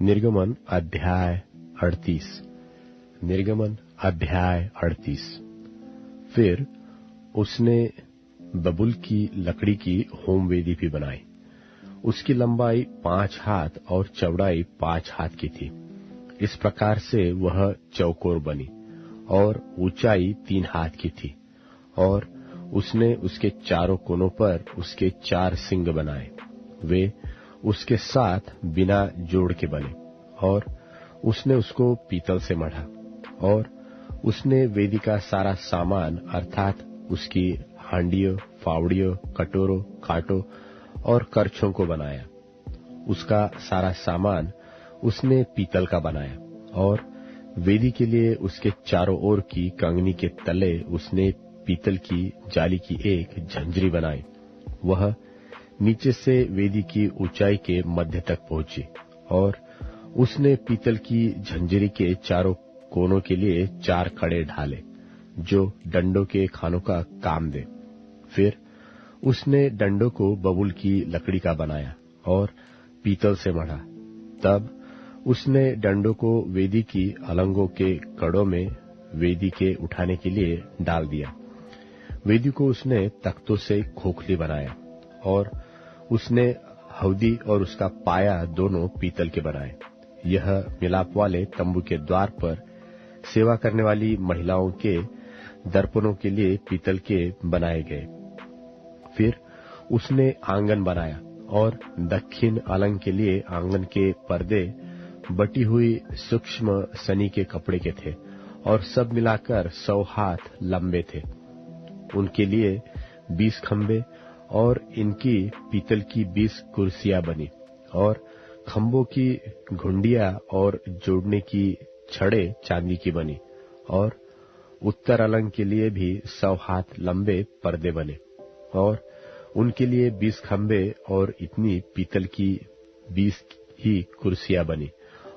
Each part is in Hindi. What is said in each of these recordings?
निर्गमन अध्याय 38। निर्गमन अध्याय 38। फिर उसने बबूल की लकड़ी की होमवेदी भी बनाई। उसकी लंबाई 5 हाथ और चौड़ाई 5 हाथ की थी। इस प्रकार से वह चौकोर बनी और ऊंचाई 3 हाथ की थी। और उसने उसके चारों कोनों पर उसके 4 सिंग बनाए। वे उसके साथ बिना जोड़ के बने। और उसने उसको पीतल से मढ़ा। और उसने वेदी का सारा सामान अर्थात उसकी हांडियों, फावड़ियों, कटोरों, कांटों और करछों को बनाया। उसका सारा सामान उसने पीतल का बनाया। और वेदी के लिए उसके चारों ओर की कंगनी के तले उसने पीतल की जाली की एक झंझरी बनाई। वह नीचे से वेदी की ऊंचाई के मध्य तक पहुंची। और उसने पीतल की झंझरी के चारों कोनों के लिए 4 कड़े ढाले जो डंडों के खानों का काम दे। फिर उसने डंडों को बबूल की लकड़ी का बनाया और पीतल से मढ़ा। तब उसने डंडों को वेदी की अलंगों के कड़ों में वेदी के उठाने के लिए डाल दिया। वेदी को उसने तख्तों से खोखली बनाया। और उसने हौदी और उसका पाया दोनों पीतल के बनाए। यह मिलाप वाले तंबू के द्वार पर सेवा करने वाली महिलाओं के दर्पणों के लिए पीतल के बनाए गए। फिर उसने आंगन बनाया और दक्षिण अलंग के लिए आंगन के पर्दे बटी हुई सूक्ष्म सनी के कपड़े के थे और सब मिलाकर 100 हाथ लंबे थे। उनके लिए 20 खंबे और इनकी पीतल की 20 कुर्सियां बनी। और खंभों की घुंडियां और जोड़ने की छड़े चांदी की बनी। और उत्तर अलंग के लिए भी 100 हाथ लंबे पर्दे बने। और उनके लिए 20 खंबे और इतनी पीतल की 20 ही कुर्सियां बनी।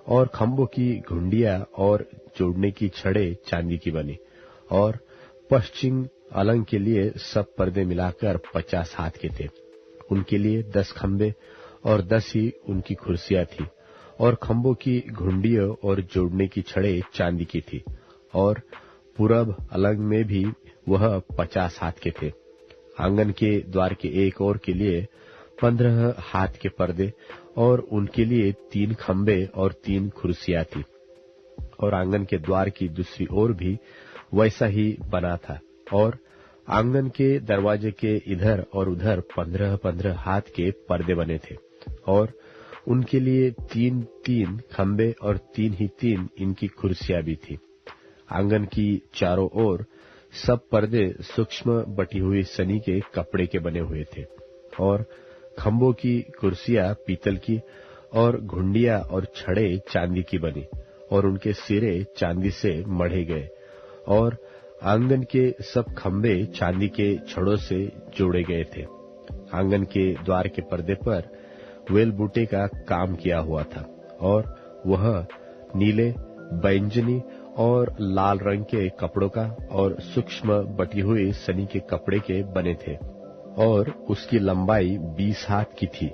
और खंभों की घुंडियां और जोड़ने की छड़े चांदी की बनी। और पश्चिम अलंग के लिए सब पर्दे मिलाकर 50 हाथ के थे। उनके लिए 10 खंबे और 10 ही उनकी कुर्सियां थी। और खंभों की घुंडियों और जोड़ने की छड़े चांदी की थी। और पूरब अलंग में भी वह 50 हाथ के थे। आंगन के द्वार के एक ओर के लिए 15 हाथ के पर्दे और उनके लिए 3 खंबे और 3 कुर्सियां थी। और आंगन के द्वार की दूसरी ओर भी वैसा ही बना था। और आंगन के दरवाजे के इधर और उधर 15-15 हाथ के पर्दे बने थे। और उनके लिए 3-3 खंबे और 3 ही 3 इनकी कुर्सियां भी थी। आंगन की चारों ओर सब पर्दे सूक्ष्म बटी हुई सनी के कपड़े के बने हुए थे। और खंभों की कुर्सियां पीतल की और घुंडियां और छड़े चांदी की बनी। और उनके सिरे चांदी से मढ़े गए। और आंगन के सब खंबे चांदी के छड़ों से जोड़े गए थे। आंगन के द्वार के पर्दे पर वेल बूटे का काम किया हुआ था। और वह नीले, बैंगनी और लाल रंग के कपड़ों का और सूक्ष्म बटी हुई सनी के कपड़े के बने थे। और उसकी लंबाई 20 हाथ की थी।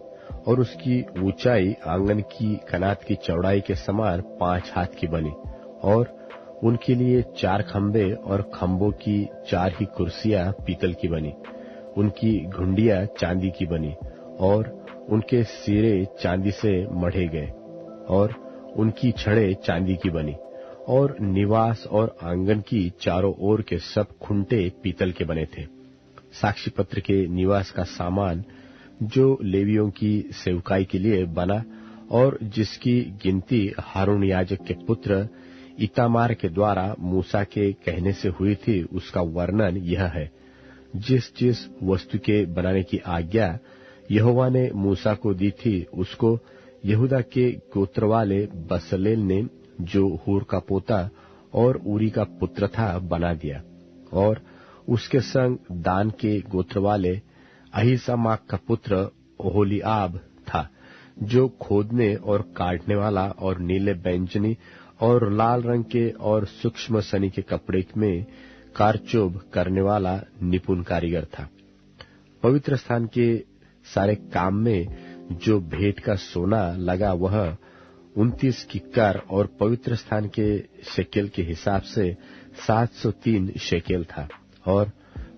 और उसकी ऊंचाई आंगन की कनात की चौड़ाई के समान 5 हाथ की बनी। और उनके लिए 4 खंबे और खंभों की 4 ही कुर्सियां पीतल की बनी। उनकी घुंडियां चांदी की बनी। और उनके सिरे चांदी से मढ़े गए। और उनकी छड़े चांदी की बनी। और निवास और आंगन की चारों ओर के सब खुंटे पीतल के बने थे। साक्षी पत्र के निवास का सामान जो लेवियों की सेवकाई के लिए बना और जिसकी गिनती हारून याजक के पुत्र इतामार के द्वारा मूसा के कहने से हुई थी, उसका वर्णन यह है। जिस जिस वस्तु के बनाने की आज्ञा यहोवा ने मूसा को दी थी, उसको यहूदा के गोत्र वाले बसलेल ने, जो हूर का पोता और ऊरी का पुत्र था, बना दिया। और उसके संग दान के गोत्र वाले अहीसामाक का पुत्र ओहोलीआब था, जो खोदने और काटने वाला और नीले, बैंगनी और लाल रंग के और सूक्ष्म सनी के कपड़े में कारचोब करने वाला निपुण कारीगर था। पवित्र स्थान के सारे काम में जो भेंट का सोना लगा, वह 29 किक्कार और पवित्र स्थान के शेकेल के हिसाब से 703 शेकेल था। और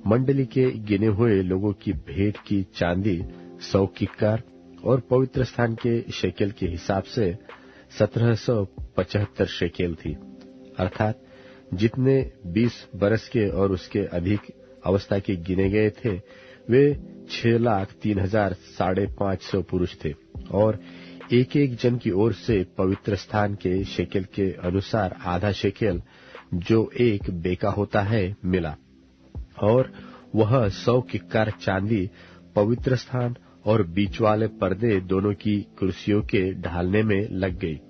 मंडली के गिने हुए लोगों की भेंट की चांदी 100 किक्कार और पवित्र स्थान के शेकेल के हिसाब से 1775 शेकेल थी। अर्थात जितने 20 बरस के और उसके अधिक अवस्था के गिने गए थे वे 6,03,550 पुरुष थे। और एक एक जन की ओर से पवित्र स्थान के शेकेल के अनुसार आधा शेकेल, जो एक बेका होता है, मिला। और वह 100 किक्कार चांदी पवित्र स्थान और बीच वाले पर्दे दोनों की कुर्सियों के ढालने में लग गई।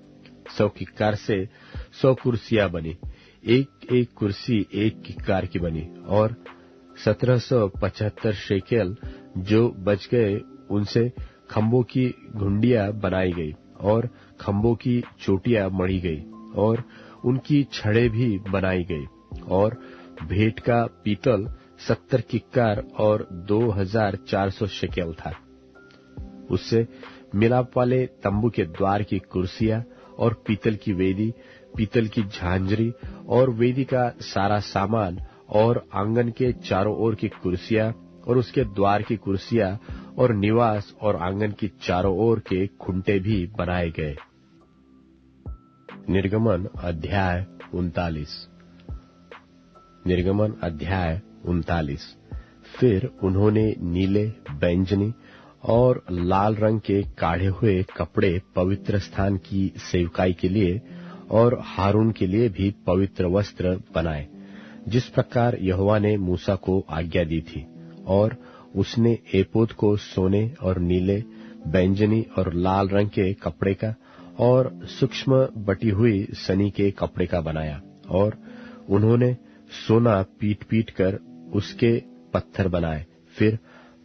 100 किक्कार से 100 कुर्सियां बनी, एक एक कुर्सी 1 किक्कार की बनी। और 1775 शेकेल जो बच गए उनसे खंभों की घुंडियां बनाई गई और खंभों की चोटियां मढ़ी गई और उनकी छड़ें भी बनाई गई। और भेंट का पीतल 70 किक्कार और 2400 शेकेल था। उससे मिलाप वाले तंबू के द्वार की कुर्सियां और पीतल की वेदी, पीतल की झांझरी और वेदी का सारा सामान और आंगन के चारों ओर की कुर्सियां और उसके द्वार की कुर्सियां और निवास और आंगन की चारों ओर के खुंटे भी बनाए गए। निर्गमन अध्याय 39। निर्गमन अध्याय 39। फिर उन्होंने नीले, बैंजनी और लाल रंग के काढ़े हुए कपड़े पवित्र स्थान की सेवकाई के लिए और हारून के लिए भी पवित्र वस्त्र बनाए, जिस प्रकार यहोवा ने मूसा को आज्ञा दी थी। और उसने एपोद को सोने और नीले, बैंजनी और लाल रंग के कपड़े का और सूक्ष्म बटी हुई सनी के कपड़े का बनाया। और उन्होंने सोना पीट पीट कर उसके पत्थर बनाए। फिर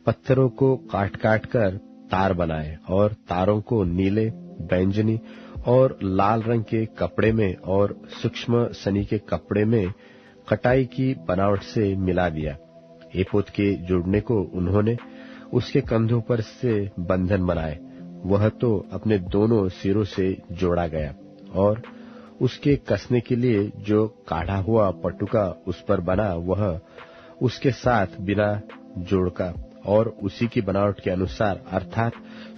पत्थरों को काट काट कर तार बनाए और तारों को नीले, बैंजनी और लाल रंग के कपड़े में और सूक्ष्म सनी के कपड़े में कटाई की बनावट से मिला दिया। एपोद के जोड़ने को उन्होंने उसके कंधों पर से बंधन बनाए, वह तो अपने दोनों सिरों से जोड़ा गया। और उसके कसने के लिए जो काढ़ा हुआ पटुका उस पर बना वह उसके साथ बिना जोड़ का और उसी की बनावट के अनुसार अर्थात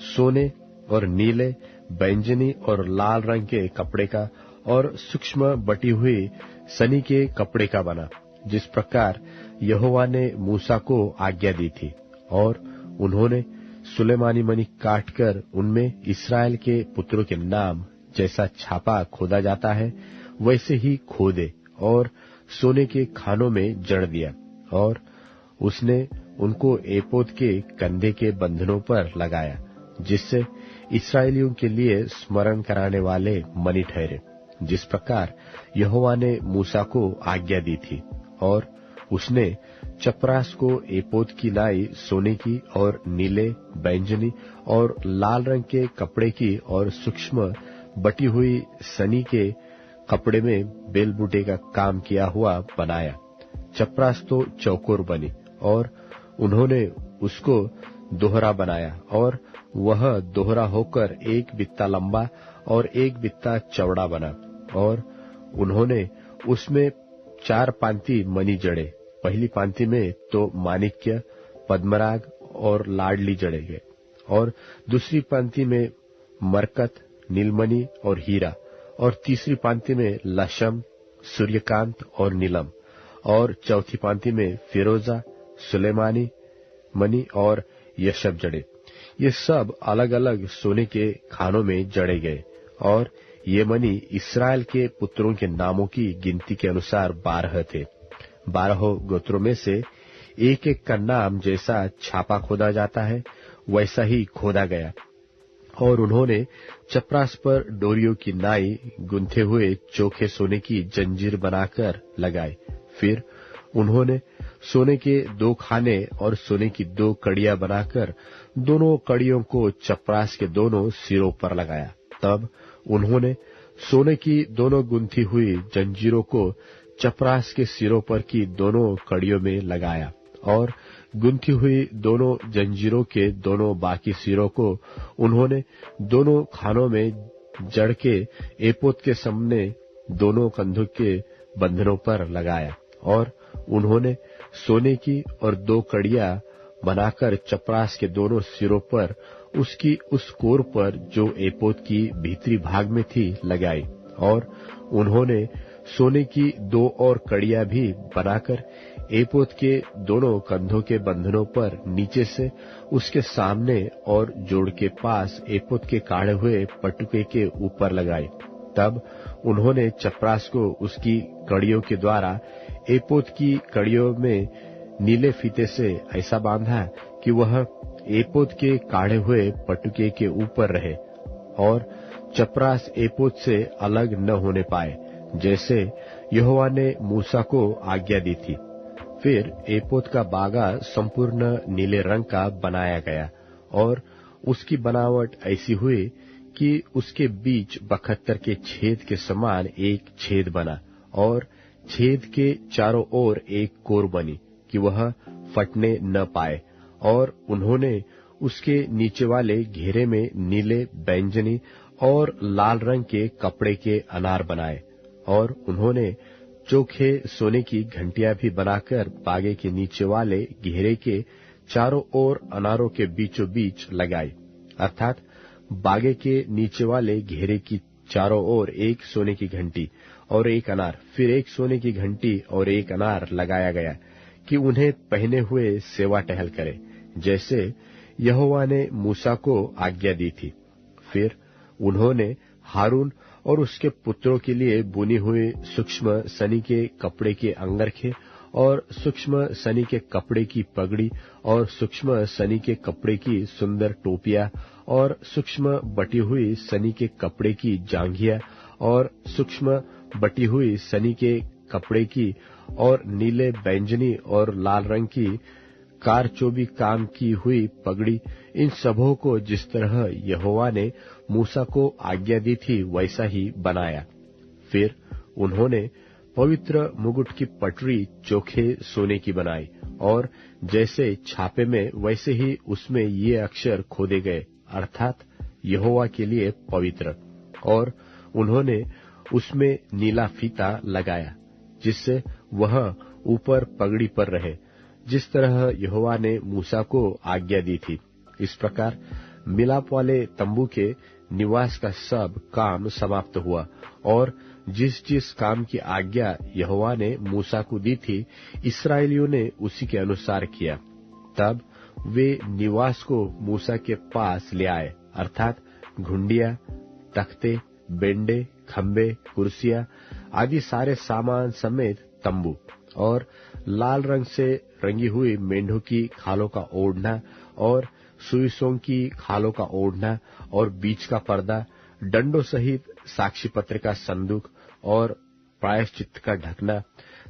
सोने और नीले, बैंजनी और लाल रंग के कपड़े का और सूक्ष्म बटी हुई सनी के कपड़े का बना, जिस प्रकार यहोवा ने मूसा को आज्ञा दी थी। और उन्होंने सुलेमानी मणि काटकर उनमें इस्राएल के पुत्रों के नाम जैसा छापा खोदा जाता है वैसे ही खोदे और सोने के खानों में जड़ दिया। और उसने उनको एपोद के कंधे के बंधनों पर लगाया, जिससे इस्राएलियों के लिए स्मरण कराने वाले मणि ठहरे, जिस प्रकार यहोवा ने मूसा को आज्ञा दी थी। और उसने चपरास को एपोद की लाई सोने की और नीले, बैंजनी और लाल रंग के कपड़े की और सूक्ष्म बटी हुई सनी के कपड़े में बेलबूटे का काम किया हुआ बनाया। चपरास तो चौकोर बनी और उन्होंने उसको दोहरा बनाया और वह दोहरा होकर 1 बित्ता लंबा और 1 बित्ता चौड़ा बना। और उन्होंने उसमें 4 पांति मणि जड़े, पहली पांति में तो माणिक्य, पद्मराग और लाडली जड़े गए और दूसरी पांति में मरकत, नीलमणि और हीरा और तीसरी पांति में लशम, सूर्यकांत और नीलम और चौथी पांति में फिरोजा, सुलेमानी मणि और यशब जड़े। ये सब अलग अलग सोने के खानों में जड़े गए। और ये मणि इस्राएल के पुत्रों के नामों की गिनती के अनुसार 12 थे। 12 गोत्रों में से एक एक का नाम जैसा छापा खोदा जाता है वैसा ही खोदा गया। और उन्होंने चपरास पर डोरियों की नाई गुंथे हुए चोखे सोने की जंजीर बनाकर लगाई। फिर उन्होंने सोने के 2 खाने और सोने की 2 कड़ियां बनाकर दोनों कड़ियों को चपरास के दोनों सिरों पर लगाया। तब उन्होंने सोने की दोनों गुंथी हुई जंजीरों को चपरास के सिरों पर की दोनों कड़ियों में लगाया और गुंथी हुई दोनों जंजीरों के दोनों बाकी सिरों को उन्होंने दोनों खानों में जड़ के एपोद के सामने दोनों कंधों के बंधनों पर लगाया, और उन्होंने सोने की और 2 कड़ियां बनाकर चपरास के दोनों सिरों पर उसकी उस कोर पर जो एपोद की भीतरी भाग में थी लगाई। और उन्होंने सोने की 2 और कड़ियां भी बनाकर एपोद के दोनों कंधों के बंधनों पर नीचे से उसके सामने और जोड़ के पास एपोद के काढ़े हुए पटुके के ऊपर लगाई। तब उन्होंने चपरास को उसकी कड़ियों के द्वारा एपोद की कड़ियों में नीले फीते से ऐसा बांधा कि वह एपोद के काढ़े हुए पटुके के ऊपर रहे और चपरास एपोद से अलग न होने पाए, जैसे यहोवा ने मूसा को आज्ञा दी थी। फिर एपोद का बागा संपूर्ण नीले रंग का बनाया गया, और उसकी बनावट ऐसी हुई कि उसके बीच 72 के छेद के समान एक छेद बना, और छेद के चारों ओर एक कोर बनी कि वह फटने न पाए। और उन्होंने उसके नीचे वाले घेरे में नीले, बैंगनी और लाल रंग के कपड़े के अनार बनाए, और उन्होंने चोखे सोने की घंटियां भी बनाकर बागे के नीचे वाले घेरे के चारों ओर अनारों के बीचों बीच लगाई, अर्थात बागे के नीचे वाले घेरे की चारों ओर एक सोने की घंटी और एक अनार, फिर एक सोने की घंटी और एक अनार लगाया गया कि उन्हें पहने हुए सेवा टहल करे, जैसे यहोवा ने मूसा को आज्ञा दी थी। फिर उन्होंने हारून और उसके पुत्रों के लिए बुनी हुई सूक्ष्म सनी के कपड़े के अंगरखे और सूक्ष्म सनी के कपड़े की पगड़ी और सूक्ष्म सनी के कपड़े की सुंदर टोपियां और सूक्ष्म बटी हुई सनी के कपड़े की जांघिया और सूक्ष्म बटी हुई सनी के कपड़े की और नीले, बैंगनी और लाल रंग की कारचोबी काम की हुई पगड़ी, इन सबों को जिस तरह यहोवा ने मूसा को आज्ञा दी थी वैसा ही बनाया। फिर उन्होंने पवित्र मुकुट की पटरी चोखे सोने की बनाई, और जैसे छापे में वैसे ही उसमें ये अक्षर खोदे गए, अर्थात यहोवा के लिए पवित्र। और उन्होंने उसमें नीला फीता लगाया, जिससे वह ऊपर पगड़ी पर रहे, जिस तरह यहोवा ने मूसा को आज्ञा दी थी। इस प्रकार मिलाप वाले तंबू के निवास का सब काम समाप्त हुआ, और जिस जिस काम की आज्ञा यहोवा ने मूसा को दी थी, इस्राएलियों ने उसी के अनुसार किया। तब वे निवास को मूसा के पास ले आए, अर्थात घुंडिया, तख्ते, बेंडे, खंबे, कुर्सियां आदि सारे सामान समेत तंबू, और लाल रंग से रंगी हुई मेंढों की खालों का ओढ़ना और सुइसों की खालों का ओढ़ना और बीच का पर्दा, डंडों सहित साक्षी पत्र का संदूक और प्रायश्चित का ढकना,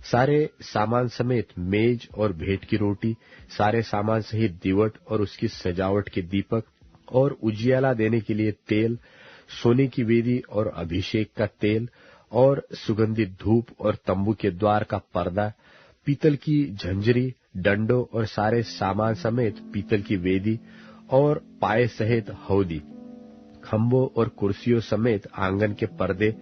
सारे सामान समेत मेज और भेंट की रोटी, सारे सामान सहित दीवट और उसकी सजावट के दीपक और उजियाला देने के लिए तेल, सोने की वेदी और अभिषेक का तेल और सुगंधित धूप और तंबू के द्वार का पर्दा, पीतल की झंझरी, डंडों और सारे सामान समेत पीतल की वेदी और पाए सहित हौदी, खंभों और कुर्सियों समेत आंगन के पर्दे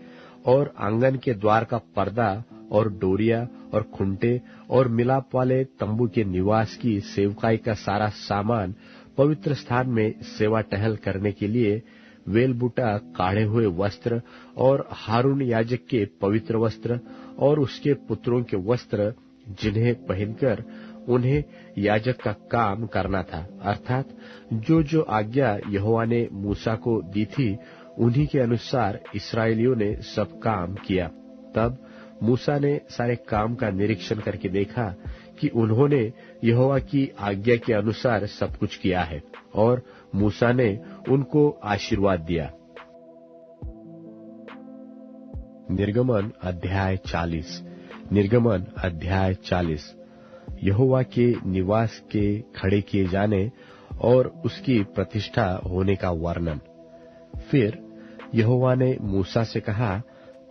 और आंगन के द्वार का पर्दा और डोरिया और खुंटे और मिलाप वाले तंबू के निवास की सेवकाई का सारा सामान, पवित्र स्थान में सेवा टहल करने के लिए वेलबूटा काढ़े हुए वस्त्र और हारून याजक के पवित्र वस्त्र और उसके पुत्रों के वस्त्र, जिन्हें पहनकर उन्हें याजक का काम करना था, अर्थात जो जो आज्ञा यहोवा ने मूसा को दी थी उन्हीं के अनुसार इस्राएलियों ने सब काम किया। तब मूसा ने सारे काम का निरीक्षण करके देखा कि उन्होंने यहोवा की आज्ञा के अनुसार सब कुछ किया है, और मूसा ने उनको आशीर्वाद दिया। निर्गमन अध्याय 40। निर्गमन अध्याय 40। यहोवा के निवास के खड़े किए जाने और उसकी प्रतिष्ठा होने का वर्णन। फिर यहोवा ने मूसा से कहा,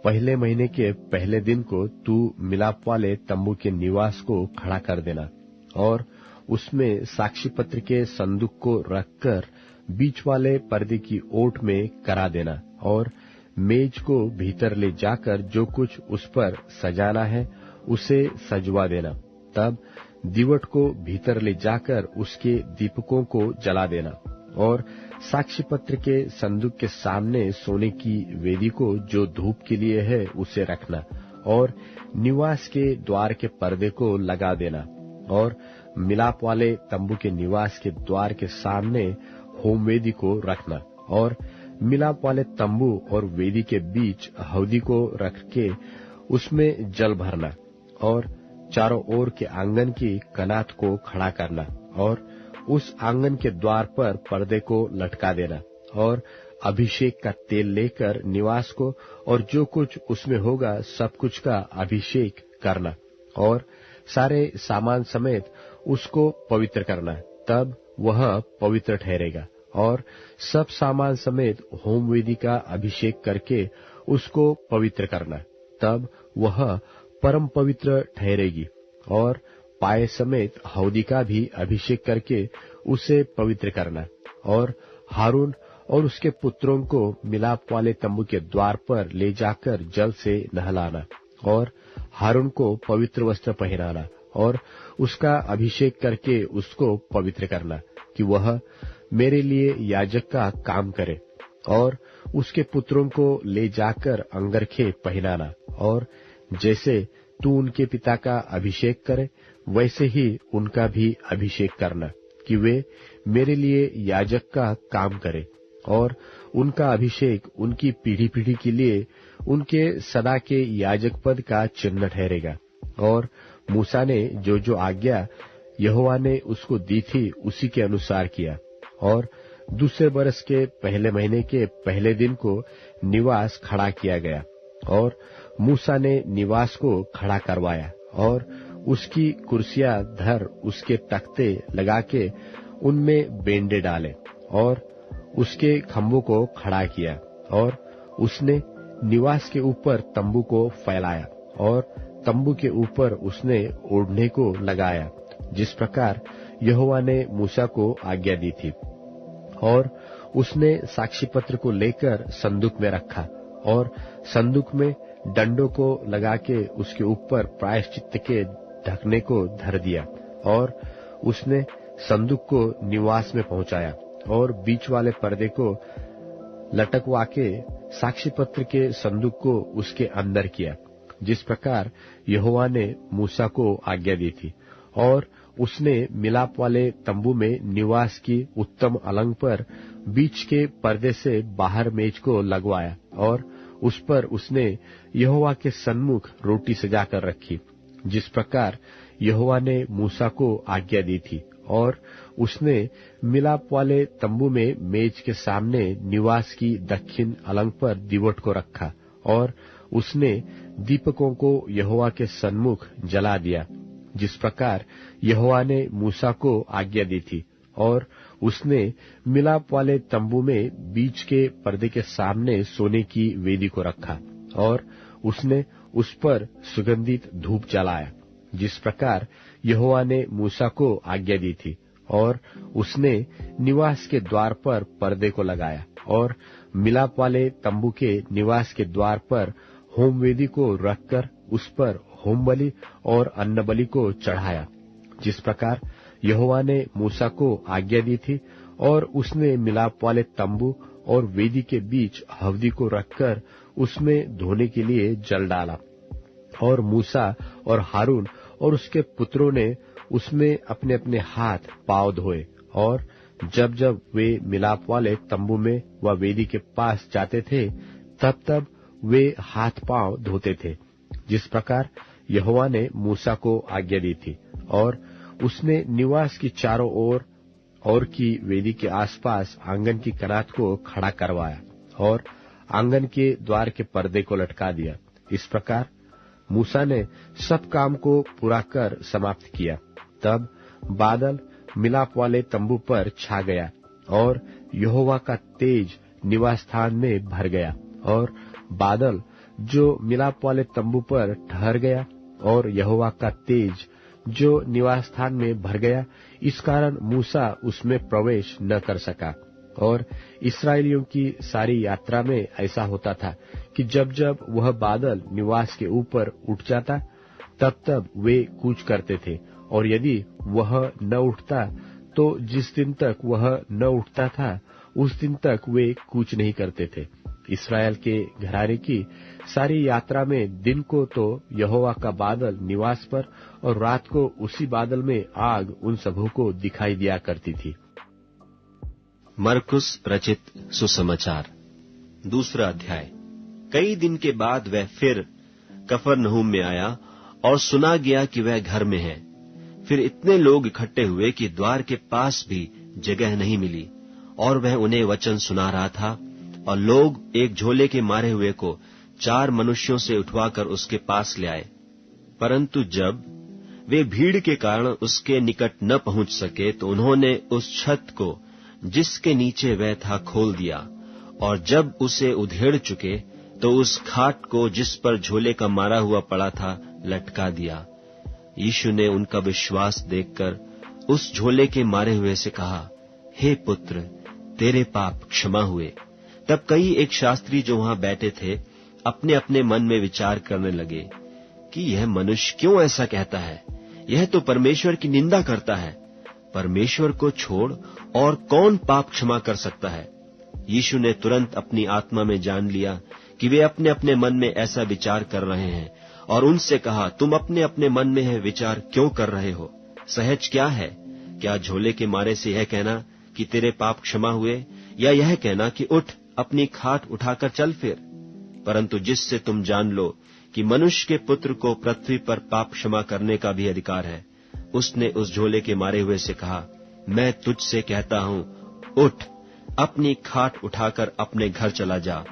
पहले महीने के पहले दिन को तू मिलाप वाले तंबू के निवास को खड़ा कर देना और उसमें साक्षी पत्र के संदूक को रखकर बीच वाले पर्दे की ओट में करा देना, और मेज को भीतर ले जाकर जो कुछ उस पर सजाना है उसे सजवा देना। तब दीवट को भीतर ले जाकर उसके दीपकों को जला देना और साक्षी पत्र के संदूक के सामने सोने की वेदी को जो धूप के लिए है उसे रखना और निवास के द्वार के पर्दे को लगा देना और मिलाप वाले तंबू के निवास के द्वार के सामने होम वेदी को रखना और मिलाप वाले तंबू और वेदी के बीच हौदी को रख के उसमें जल भरना और चारों ओर के आंगन की कनात को खड़ा करना और उस आंगन के द्वार पर पर्दे को लटका देना और अभिषेक का तेल लेकर निवास को और जो कुछ उसमें होगा सब कुछ का अभिषेक करना और सारे सामान समेत उसको पवित्र करना। तब वह पवित्र ठहरेगा और सब सामान समेत होम वेदी का अभिषेक करके उसको पवित्र करना। तब वह परम पवित्र ठहरेगी और पाए समेत हौदी का भी अभिषेक करके उसे पवित्र करना और हारून और उसके पुत्रों को मिलाप वाले तंबू के द्वार पर ले जाकर जल से नहलाना और हारून को पवित्र वस्त्र पहनाना और उसका अभिषेक करके उसको पवित्र करना कि वह मेरे लिए याजक का काम करे और उसके पुत्रों को ले जाकर अंगरखे पहनाना और जैसे तू उनके पिता का अभिषेक करे वैसे ही उनका भी अभिषेक करना कि वे मेरे लिए याजक का काम करे और उनका अभिषेक उनकी पीढ़ी पीढ़ी के लिए उनके सदा के याजक पद का चिन्ह ठहरेगा। और मूसा ने जो जो आज्ञा यहोवा ने उसको दी थी उसी के अनुसार किया और दूसरे बरस के पहले महीने के पहले दिन को निवास खड़ा किया गया और मूसा ने निवास को खड़ा करवाया और उसकी कुर्सियां धर उसके तख्ते लगा के उनमें बेंडे डाले और उसके खंभों को खड़ा किया और उसने निवास के ऊपर तंबू को फैलाया और तंबू के ऊपर उसने ओढ़ने को लगाया जिस प्रकार यहोवा ने मूसा को आज्ञा दी थी। और उसने साक्षी पत्र को लेकर संदूक में रखा और संदूक में डंडों को लगा के उसके ऊपर प्रायश्चित्त के ढकने को धर दिया और उसने संदूक को निवास में पहुंचाया और बीच वाले पर्दे को लटकवा के साक्षी पत्र के संदूक को उसके अंदर किया जिस प्रकार यहोवा ने मूसा को आज्ञा दी थी। और उसने मिलाप वाले तंबू में निवास की उत्तम अलंग पर बीच के पर्दे से बाहर मेज को लगवाया और उस पर उसने यहोवा के सन्मुख रोटी सजाकर रखी जिस प्रकार यहोवा ने मूसा को आज्ञा दी थी। और उसने मिलाप वाले तंबू में मेज के सामने निवास की दक्षिण अलंग पर दीवट को रखा और उसने दीपकों को यहोवा के सन्मुख जला दिया जिस प्रकार यहोवा ने मूसा को आज्ञा दी थी। और उसने मिलाप वाले तंबू में बीच के पर्दे के सामने सोने की वेदी को रखा और उसने उस पर सुगंधित धूप जलाया जिस प्रकार यहोवा ने मूसा को आज्ञा दी थी। और उसने निवास के द्वार पर पर्दे को लगाया और मिलाप वाले तंबू के निवास के द्वार पर होम वेदी को रखकर उस पर होम बलि और अन्न बलि को चढ़ाया जिस प्रकार यहोवा ने मूसा को आज्ञा दी थी। और उसने मिलाप वाले तंबू और वेदी के बीच हवदी को रखकर उसमें धोने के लिए जल डाला और मूसा और हारून और उसके पुत्रों ने उसमें अपने अपने हाथ पांव धोए। और जब जब वे मिलाप वाले तंबू में व वेदी के पास जाते थे तब तब वे हाथ पांव धोते थे जिस प्रकार यहोवा ने मूसा को आज्ञा दी थी। और उसने निवास की चारों ओर की वेदी के आसपास आंगन की कनात को खड़ा करवाया और आंगन के द्वार के पर्दे को लटका दिया। इस प्रकार मूसा ने सब काम को पूरा कर समाप्त किया। तब बादल मिलाप वाले तंबू पर छा गया और यहोवा का तेज निवास स्थान में भर गया और बादल जो मिलाप वाले तंबू पर ठहर गया और यहोवा का तेज जो निवास स्थान में भर गया, इस कारण मूसा उसमें प्रवेश न कर सका और इस्राएलियों की सारी यात्रा में ऐसा होता था कि जब जब वह बादल निवास के ऊपर उठ जाता तब तब वे कूच करते थे, और यदि वह न उठता तो जिस दिन तक वह न उठता था उस दिन तक वे कूच नहीं करते थे। इस्राएल के घराने की सारी यात्रा में दिन को तो यहोवा का बादल निवास पर और रात को उसी बादल में आग उन सबों को दिखाई दिया करती थी। मरकुस रचित सुसमाचार 2 अध्याय। कई दिन के बाद वह फिर कफरनहूम में आया और सुना गया कि वह घर में है। फिर इतने लोग इकट्ठे हुए कि द्वार के पास भी जगह नहीं मिली, और वह उन्हें वचन सुना रहा था। और लोग एक झोले के मारे हुए को 4 मनुष्यों से उठवाकर उसके पास ले आए। परंतु जब वे भीड़ के कारण उसके निकट न पहुंच सके तो उन्होंने उस छत को जिसके नीचे वह था खोल दिया, और जब उसे उधेड़ चुके तो उस खाट को जिस पर झोले का मारा हुआ पड़ा था लटका दिया। यीशु ने उनका विश्वास देखकर उस झोले के मारे हुए से कहा, हे पुत्र, तेरे पाप क्षमा हुए। तब कई एक शास्त्री जो वहां बैठे थे अपने अपने मन में विचार करने लगे कि यह मनुष्य क्यों ऐसा कहता है, यह तो परमेश्वर की निंदा करता है। परमेश्वर को छोड़ और कौन पाप क्षमा कर सकता है। यीशु ने तुरंत अपनी आत्मा में जान लिया कि वे अपने अपने मन में ऐसा विचार कर रहे हैं, और उनसे कहा, तुम अपने अपने मन में है विचार क्यों कर रहे हो? सहज क्या है? क्या झोले के मारे से यह कहना कि तेरे पाप क्षमा हुए, या यह कहना कि उठ अपनी खाट उठाकर चल फिर? परंतु जिससे तुम जान लो कि मनुष्य के पुत्र को पृथ्वी पर पाप क्षमा करने का भी अधिकार है, उसने उस झोले के मारे हुए से कहा, मैं तुझसे कहता हूं, उठ अपनी खाट उठाकर अपने घर चला जा।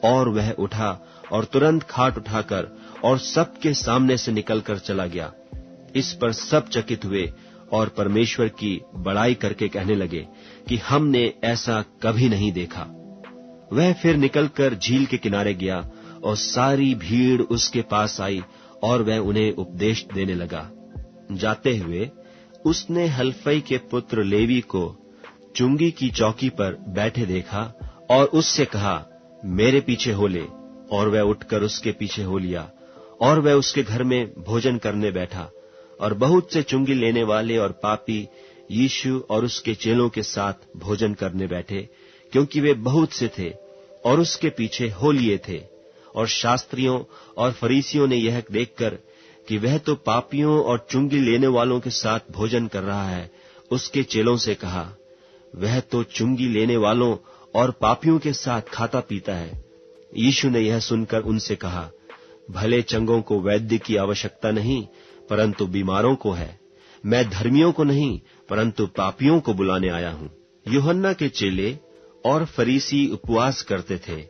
और वह उठा और तुरंत खाट उठाकर और सबके सामने से निकलकर चला गया। इस पर सब चकित हुए और परमेश्वर की बड़ाई करके कहने लगे कि हमने ऐसा कभी नहीं देखा। वह फिर निकलकर झील के किनारे गया और सारी भीड़ उसके पास आई और वह उन्हें उपदेश देने लगा। जाते हुए उसने हल्फई के पुत्र लेवी को चुंगी की चौकी पर बैठे देखा और उससे कहा, मेरे पीछे हो ले। और वह उठकर उसके पीछे हो लिया, और वह उसके घर में भोजन करने बैठा। और बहुत से चुंगी लेने वाले और पापी यीशु और उसके चेलों के साथ भोजन करने बैठे, क्योंकि वे बहुत से थे और उसके पीछे हो लिए थे। और शास्त्रियों और फरीसियों ने यह देखकर कि वह तो पापियों और चुंगी लेने वालों के साथ भोजन कर रहा है, उसके चेलों से कहा, वह तो चुंगी लेने वालों और पापियों के साथ खाता पीता है। यीशु ने यह सुनकर उनसे कहा, भले चंगों को वैद्य की आवश्यकता नहीं, परंतु बीमारों को है। मैं धर्मियों को नहीं, परंतु पापियों को बुलाने आया हूं। यूहन्ना के चेले और फरीसी उपवास करते थे,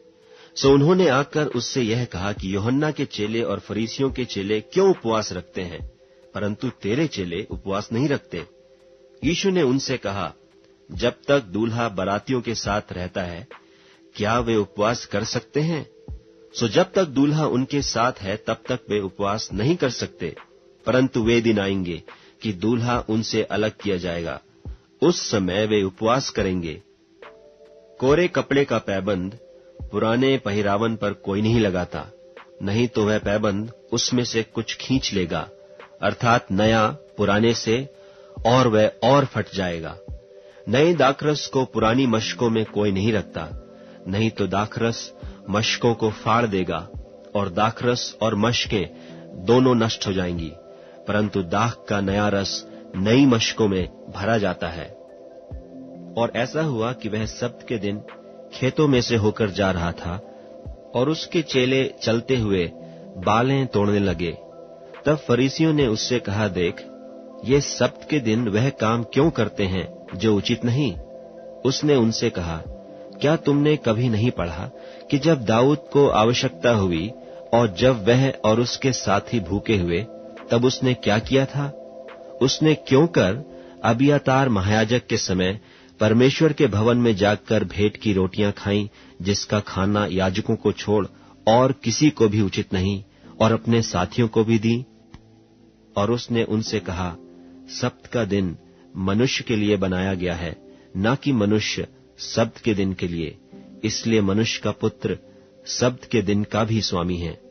सो उन्होंने आकर उससे यह कहा कि यूहन्ना के चेले और फरीसियों के चेले क्यों उपवास रखते हैं, परंतु तेरे चेले उपवास नहीं रखते? यीशु ने उनसे कहा, जब तक दूल्हा बारातियों के साथ रहता है, क्या वे उपवास कर सकते हैं? सो जब तक दूल्हा उनके साथ है तब तक वे उपवास नहीं कर सकते। परंतु वे दिन आएंगे कि दूल्हा उनसे अलग किया जाएगा, उस समय वे उपवास करेंगे। कोरे कपड़े का पैबंद पुराने पहिरावन पर कोई नहीं लगाता, नहीं तो वह पैबंद उसमें से कुछ खींच लेगा, अर्थात नया पुराने से, और वह और फट जाएगा। नए दाखरस को पुरानी मशकों में कोई नहीं रखता, नहीं तो दाखरस मशकों को फाड़ देगा और दाखरस और मशकें दोनों नष्ट हो जाएंगी। परंतु दाख का नया रस नई मशकों में भरा जाता है। और ऐसा हुआ कि वह सब्त के दिन खेतों में से होकर जा रहा था और उसके चेले चलते हुए बालें तोड़ने लगे। तब फरीसियों ने उससे कहा, देख, ये सब्त के दिन वह काम क्यों करते हैं जो उचित नहीं? उसने उनसे कहा, क्या तुमने कभी नहीं पढ़ा कि जब दाऊद को आवश्यकता हुई और जब वह और उसके साथी भूखे हुए, तब उसने क्या किया था? उसने क्यों कर अबियातार महायाजक के समय परमेश्वर के भवन में जाकर भेंट की रोटियां खाईं, जिसका खाना याजकों को छोड़ और किसी को भी उचित नहीं, और अपने साथियों को भी दी। और उसने उनसे कहा, सब्त का दिन मनुष्य के लिए बनाया गया है, न कि मनुष्य सब्त के दिन के लिए, इसलिए मनुष्य का पुत्र सब्त के दिन का भी स्वामी है।